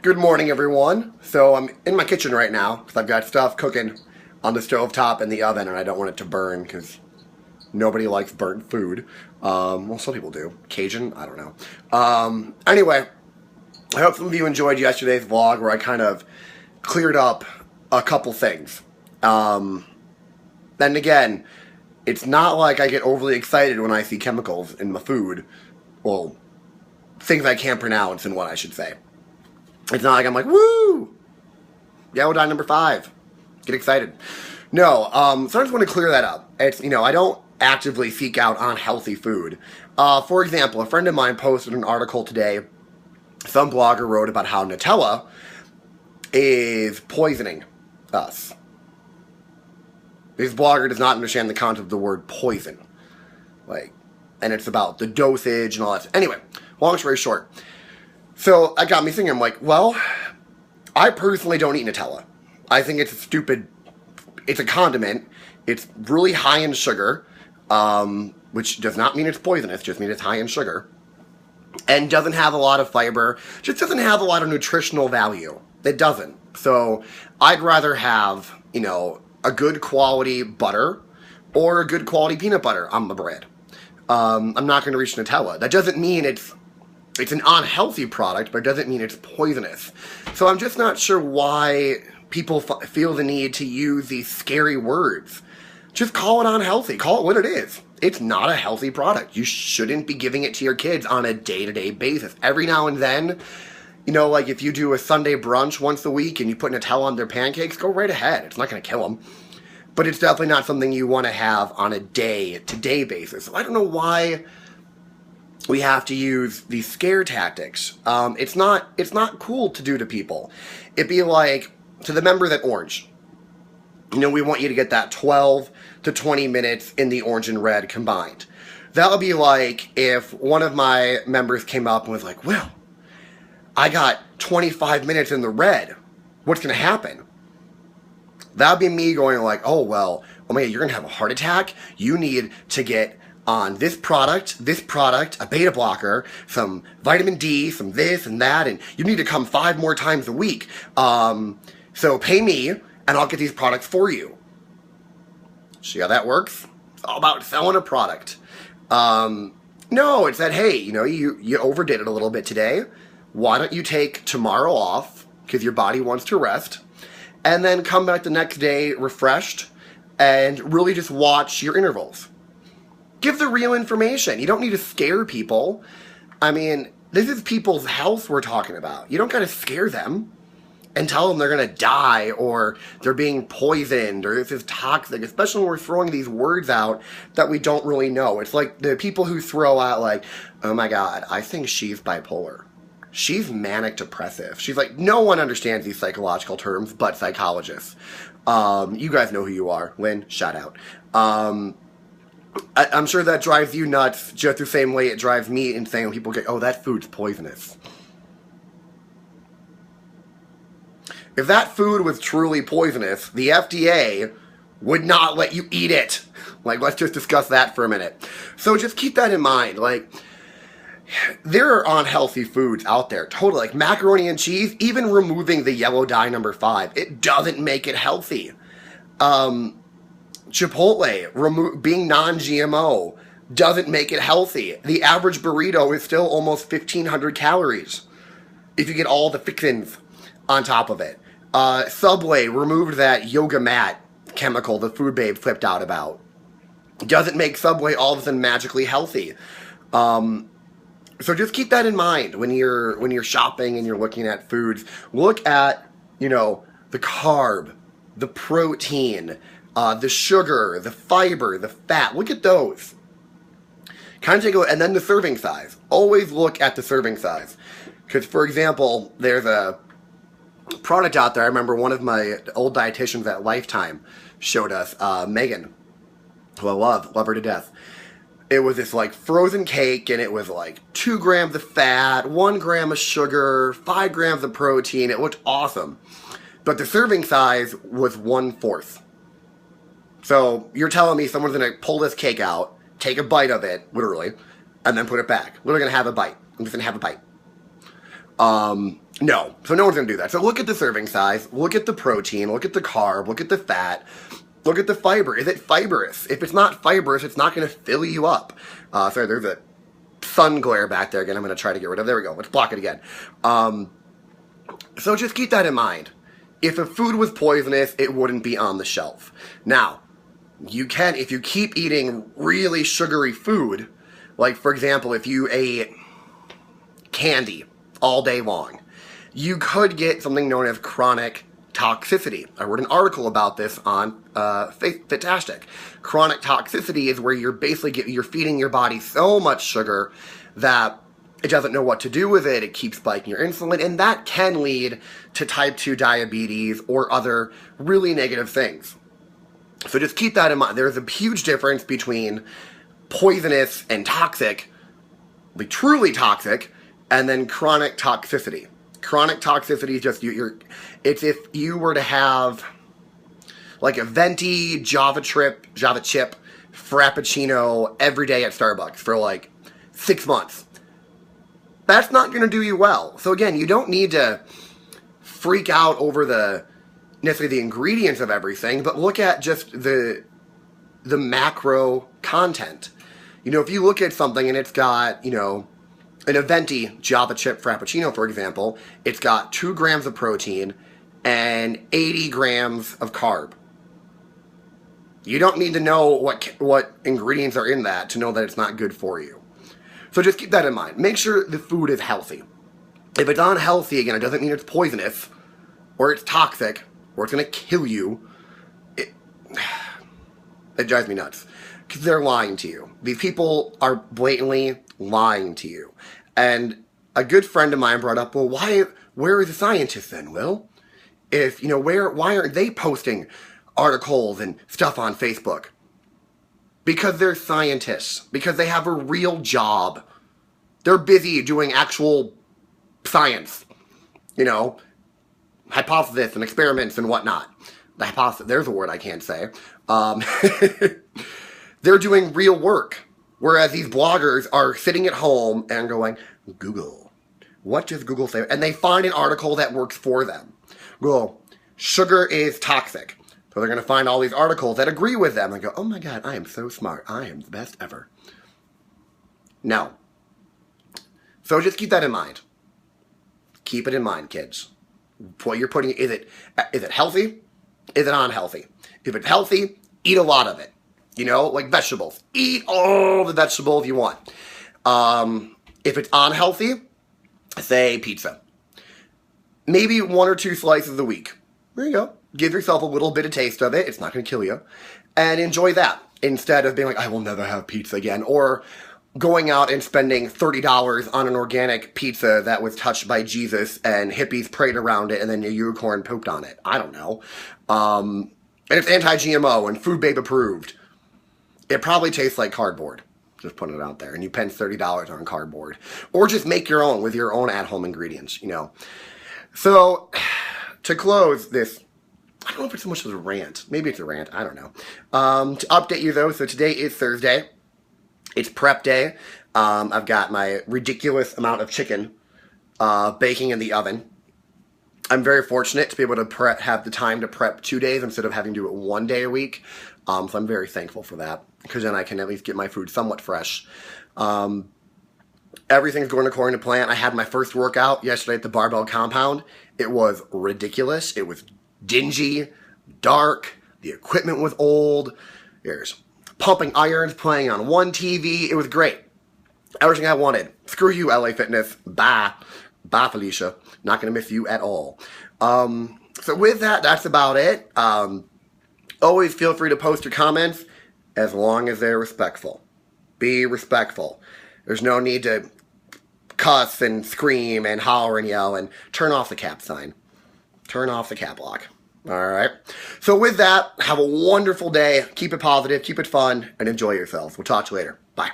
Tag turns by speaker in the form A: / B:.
A: Good morning, everyone. So I'm in my kitchen right now because I've got stuff cooking on the stovetop in the oven, and I don't want it to burn because nobody likes burnt food. Well, some people do. Cajun? I don't know. Anyway, I hope some of you enjoyed yesterday's vlog where I kind of cleared up a couple things. And again, it's not like I get overly excited when I see chemicals in my food. Well, things I can't pronounce and what I should say. It's not like I'm like, woo! Yellow dye number 5. Get excited. No, so I just want to clear that up. It's, I don't actively seek out unhealthy food. For example, a friend of mine posted an article today. Some blogger wrote about how Nutella is poisoning us. This blogger does not understand the concept of the word poison. And it's about the dosage and all that. Anyway, long story short. So, that got me thinking, I'm like, well, I personally don't eat Nutella. I think it's it's a condiment. It's really high in sugar, which does not mean it's poisonous, just means it's high in sugar. And doesn't have a lot of fiber, just doesn't have a lot of nutritional value. It doesn't. So, I'd rather have, a good quality butter or a good quality peanut butter on my bread. I'm not going to reach Nutella. That doesn't mean it's an unhealthy product, but it doesn't mean it's poisonous. So I'm just not sure why people feel the need to use these scary words. Just call it unhealthy. Call it what it is. It's not a healthy product. You shouldn't be giving it to your kids on a day-to-day basis. Every now and then, like if you do a Sunday brunch once a week and you put Nutella on their pancakes, go right ahead. It's not going to kill them. But it's definitely not something you want to have on a day-to-day basis. So I don't know why we have to use these scare tactics. It's not cool to do to people. It'd be like, to the members at Orange, we want you to get that 12 to 20 minutes in the orange and red combined. That would be like if one of my members came up and was like, well, I got 25 minutes in the red. What's going to happen? That would be me going like, oh my God, you're going to have a heart attack? You need to get on this product, a beta blocker, some vitamin D, some this and that, and you need to come 5 more times a week. So pay me, and I'll get these products for you. See how that works? It's all about selling a product. No, it's that, hey, you overdid it a little bit today. Why don't you take tomorrow off, because your body wants to rest, and then come back the next day refreshed, and really just watch your intervals. Give the real information. You don't need to scare people. I mean, this is people's health we're talking about. You don't gotta scare them and tell them they're gonna die or they're being poisoned or this is toxic, especially when we're throwing these words out that we don't really know. It's like the people who throw out like, oh my God, I think she's bipolar. She's manic depressive. She's like, no one understands these psychological terms but psychologists. You guys know who you are. Lynn, shout out. I'm sure that drives you nuts just the same way it drives me insane when people get, oh, that food's poisonous. If that food was truly poisonous, the FDA would not let you eat it. Let's just discuss that for a minute. So just keep that in mind. There are unhealthy foods out there, totally. Like macaroni and cheese, even removing the yellow dye number 5, it doesn't make it healthy. Chipotle, being non-GMO, doesn't make it healthy. The average burrito is still almost 1,500 calories if you get all the fixins on top of it. Subway removed that yoga mat chemical the Food Babe flipped out about. Doesn't make Subway all of a sudden magically healthy. So just keep that in mind when you're shopping and you're looking at foods. Look at, the carb, the protein, the sugar, the fiber, the fat. Look at those. Kind of take a look. And then the serving size. Always look at the serving size. Because, for example, there's a product out there. I remember one of my old dietitians at Lifetime showed us, Megan, who I love her to death. It was this frozen cake, and it was 2 grams of fat, 1 gram of sugar, 5 grams of protein. It looked awesome. But the serving size was 1/4. So you're telling me someone's going to pull this cake out, take a bite of it, literally, and then put it back. Literally going to have a bite. I'm just going to have a bite. No. So no one's going to do that. So look at the serving size, look at the protein, look at the carb, look at the fat, look at the fiber. Is it fibrous? If it's not fibrous, it's not going to fill you up. Sorry, there's a sun glare back there again. I'm going to try to get rid of. There we go. Let's block it again. So just keep that in mind. If a food was poisonous, it wouldn't be on the shelf. Now, you can, if you keep eating really sugary food, like for example, if you ate candy all day long, you could get something known as chronic toxicity. I wrote an article about this on Fitastic. Chronic toxicity is where you're basically you're feeding your body so much sugar that it doesn't know what to do with it. It keeps spiking your insulin, and that can lead to type 2 diabetes or other really negative things. So just keep that in mind. There's a huge difference between poisonous and toxic, like truly toxic, and then chronic toxicity. Chronic toxicity is just it's if you were to have like a venti Java chip frappuccino every day at Starbucks for like 6 months. That's not going to do you well. So again, you don't need to freak out over necessarily the ingredients of everything, but look at just the macro content. You know, if you look at something and it's got, you know, an Aventi Java chip frappuccino, for example, it's got 2 grams of protein and 80 grams of carb. You don't need to know what ingredients are in that to know that it's not good for you. So just keep that in mind. Make sure the food is healthy. If it's unhealthy, again, it doesn't mean it's poisonous, or it's toxic, or it's going to kill you. It drives me nuts. Because they're lying to you. These people are blatantly lying to you. And a good friend of mine brought up, well, where are the scientists then, Will? If, you know, why aren't they posting articles and stuff on Facebook? Because they're scientists. Because they have a real job. They're busy doing actual science. You know, hypothesis and experiments and whatnot. The hypothesis, there's a word I can't say. They're doing real work. Whereas these bloggers are sitting at home and going, Google, what does Google say? And they find an article that works for them. Google, sugar is toxic. So they're going to find all these articles that agree with them and go, oh my God, I am so smart. I am the best ever. No. So just keep that in mind. Keep it in mind, kids. What you're putting, is it healthy? Is it unhealthy? If it's healthy, eat a lot of it. You know, like vegetables. Eat all the vegetables you want. If it's unhealthy, say pizza. Maybe 1 or 2 slices a week. There you go. Give yourself a little bit of taste of it. It's not going to kill you. And enjoy that. Instead of being like, I will never have pizza again. Or going out and spending $30 on an organic pizza that was touched by Jesus and hippies prayed around it and then a unicorn pooped on it. I don't know. And it's anti-GMO and food babe approved. It probably tastes like cardboard. Just putting it out there. And you spend $30 on cardboard. Or just make your own with your own at-home ingredients, you know. So, to close this, I don't know if it's so much as a rant. Maybe it's a rant. I don't know. To update you, though, so today is Thursday. It's prep day. I've got my ridiculous amount of chicken baking in the oven. I'm very fortunate to be able to have the time to prep 2 days instead of having to do it 1 day a week. So I'm very thankful for that, because then I can at least get my food somewhat fresh. Everything's going according to plan. I had my first workout yesterday at the barbell compound. It was ridiculous. It was dingy, dark. The equipment was old. There's pumping irons playing on one TV. It was great. Everything I wanted. Screw you, LA Fitness. Bye. Bye, Felicia. Not going to miss you at all. So with that, that's about it. Always feel free to post your comments as long as they're respectful. Be respectful. There's no need to cuss and scream and holler and yell, and turn off the cap sign. Turn off the cap lock. Alright? So with that, have a wonderful day. Keep it positive, keep it fun, and enjoy yourselves. We'll talk to you later. Bye.